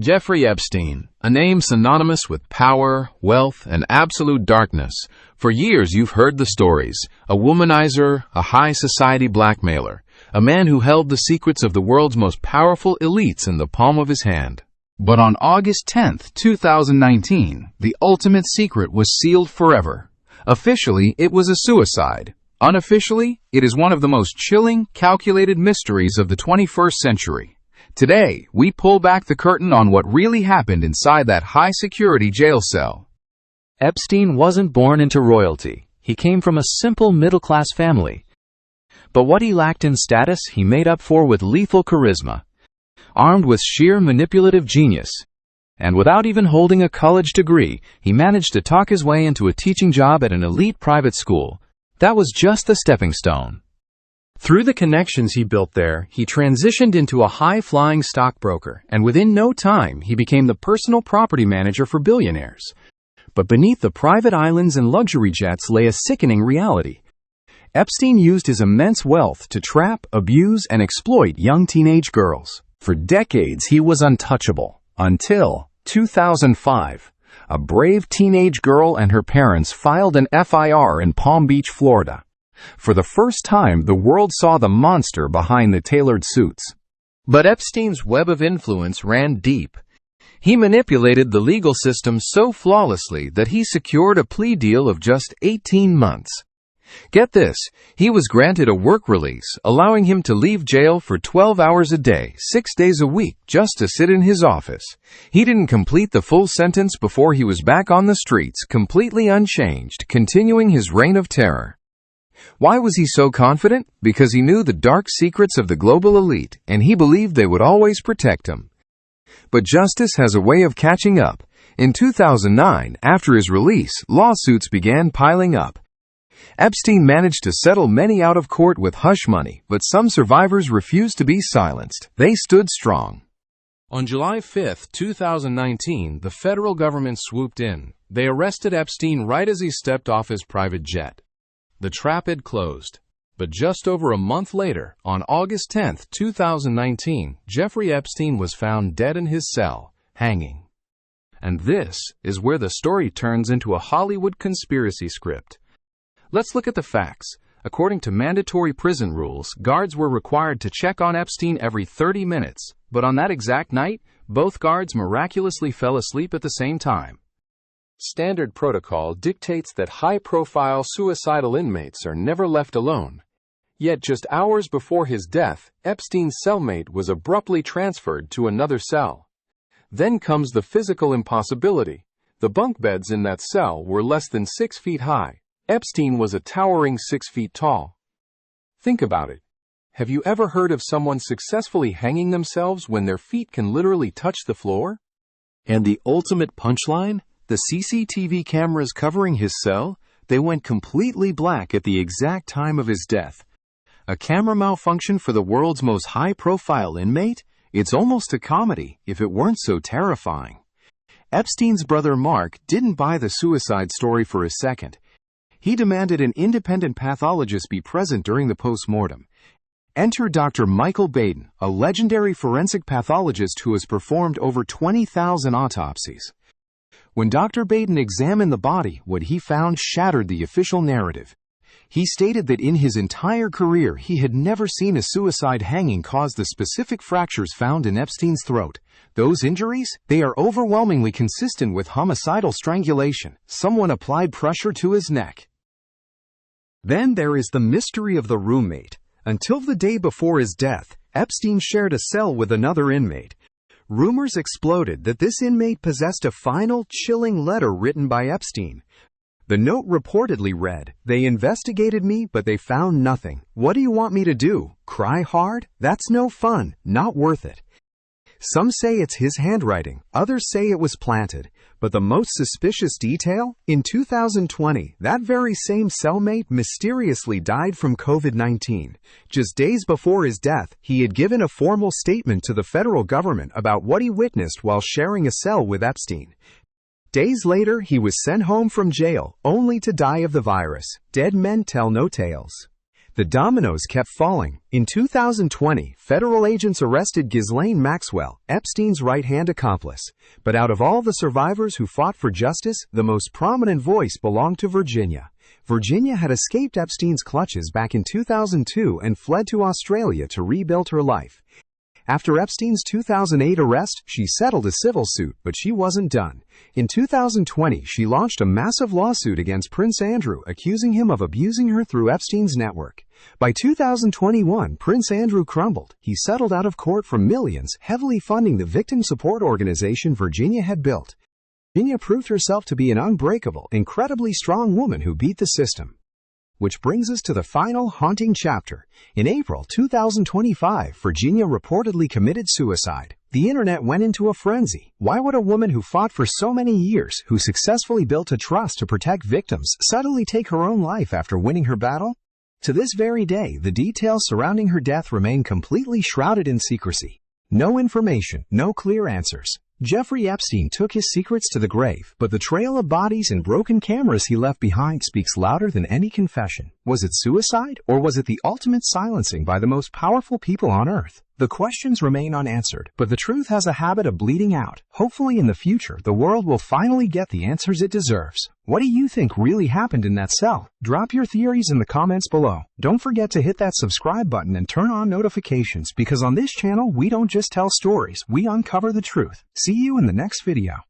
Jeffrey Epstein, a name synonymous with power, wealth, and absolute darkness. For years you've heard the stories. A womanizer, a high society blackmailer, a man who held the secrets of the world's most powerful elites in the palm of his hand. But on August 10, 2019, the ultimate secret was sealed forever. Officially, it was a suicide. Unofficially, it is one of the most chilling, calculated mysteries of the 21st century. Today, we pull back the curtain on what really happened inside that high-security jail cell. Epstein wasn't born into royalty. He came from a simple middle-class family. But what he lacked in status, he made up for with lethal charisma. Armed with sheer manipulative genius, and without even holding a college degree, he managed to talk his way into a teaching job at an elite private school. That was just the stepping stone. Through the connections he built there, he transitioned into a high-flying stockbroker, and within no time, he became the personal property manager for billionaires. But beneath the private islands and luxury jets lay a sickening reality. Epstein used his immense wealth to trap, abuse, and exploit young teenage girls. For decades, he was untouchable, until 2005. A brave teenage girl and her parents filed an FIR in Palm Beach, Florida. For the first time, the world saw the monster behind the tailored suits. But Epstein's web of influence ran deep. He manipulated the legal system so flawlessly that he secured a plea deal of just 18 months. Get this, he was granted a work release, allowing him to leave jail for 12 hours a day, 6 days a week, just to sit in his office. He didn't complete the full sentence before he was back on the streets, completely unchanged, continuing his reign of terror. Why was he so confident? Because he knew the dark secrets of the global elite, and he believed they would always protect him. But justice has a way of catching up. In 2009, after his release, lawsuits began piling up. Epstein managed to settle many out of court with hush money, but some survivors refused to be silenced. They stood strong. On July 5, 2019, the federal government swooped in. They arrested Epstein right as he stepped off his private jet. The trap had closed. But just over a month later, on August 10, 2019, Jeffrey Epstein was found dead in his cell, hanging. And this is where the story turns into a Hollywood conspiracy script. Let's look at the facts. According to mandatory prison rules, guards were required to check on Epstein every 30 minutes. But on that exact night, both guards miraculously fell asleep at the same time. Standard protocol dictates that high-profile suicidal inmates are never left alone. Yet just hours before his death, Epstein's cellmate was abruptly transferred to another cell. Then comes the physical impossibility. The bunk beds in that cell were less than 6 feet high. Epstein was a towering 6 feet tall. Think about it. Have you ever heard of someone successfully hanging themselves when their feet can literally touch the floor? And the ultimate punchline? The CCTV cameras covering his cell, they went completely black at the exact time of his death. A camera malfunction for the world's most high-profile inmate? It's almost a comedy, if it weren't so terrifying. Epstein's brother Mark didn't buy the suicide story for a second. He demanded an independent pathologist be present during the post-mortem. Enter Dr. Michael Baden, a legendary forensic pathologist who has performed over 20,000 autopsies. When Dr. Baden examined the body, what he found shattered the official narrative. He stated that in his entire career, he had never seen a suicide hanging cause the specific fractures found in Epstein's throat. Those injuries, they are overwhelmingly consistent with homicidal strangulation. Someone applied pressure to his neck. Then there is the mystery of the roommate. Until the day before his death, Epstein shared a cell with another inmate. Rumors exploded that this inmate possessed a final, chilling letter written by Epstein. The note reportedly read, "They investigated me, but they found nothing. What do you want me to do? Cry hard? That's no fun. Not worth it." Some say it's his handwriting, others say it was planted. But the most suspicious detail? In 2020, that very same cellmate mysteriously died from COVID-19. Just days before his death, he had given a formal statement to the federal government about what he witnessed while sharing a cell with Epstein. Days later, he was sent home from jail, only to die of the virus. Dead men tell no tales. The dominoes kept falling. In 2020, federal agents arrested Ghislaine Maxwell, Epstein's right-hand accomplice. But out of all the survivors who fought for justice, the most prominent voice belonged to Virginia. Virginia had escaped Epstein's clutches back in 2002 and fled to Australia to rebuild her life. After Epstein's 2008 arrest, she settled a civil suit, but she wasn't done. In 2020, she launched a massive lawsuit against Prince Andrew, accusing him of abusing her through Epstein's network. By 2021, Prince Andrew crumbled. He settled out of court for millions, heavily funding the victim support organization Virginia had built. Virginia proved herself to be an unbreakable, incredibly strong woman who beat the system. Which brings us to the final haunting chapter. In April 2025, Virginia reportedly committed suicide. The internet went into a frenzy. Why would a woman who fought for so many years, who successfully built a trust to protect victims, suddenly take her own life after winning her battle? To this very day, the details surrounding her death remain completely shrouded in secrecy. No information, no clear answers. Jeffrey Epstein took his secrets to the grave, but the trail of bodies and broken cameras he left behind speaks louder than any confession. Was it suicide, or was it the ultimate silencing by the most powerful people on Earth? The questions remain unanswered, but the truth has a habit of bleeding out. Hopefully in the future, the world will finally get the answers it deserves. What do you think really happened in that cell? Drop your theories in the comments below. Don't forget to hit that subscribe button and turn on notifications, because on this channel, we don't just tell stories, we uncover the truth. See you in the next video.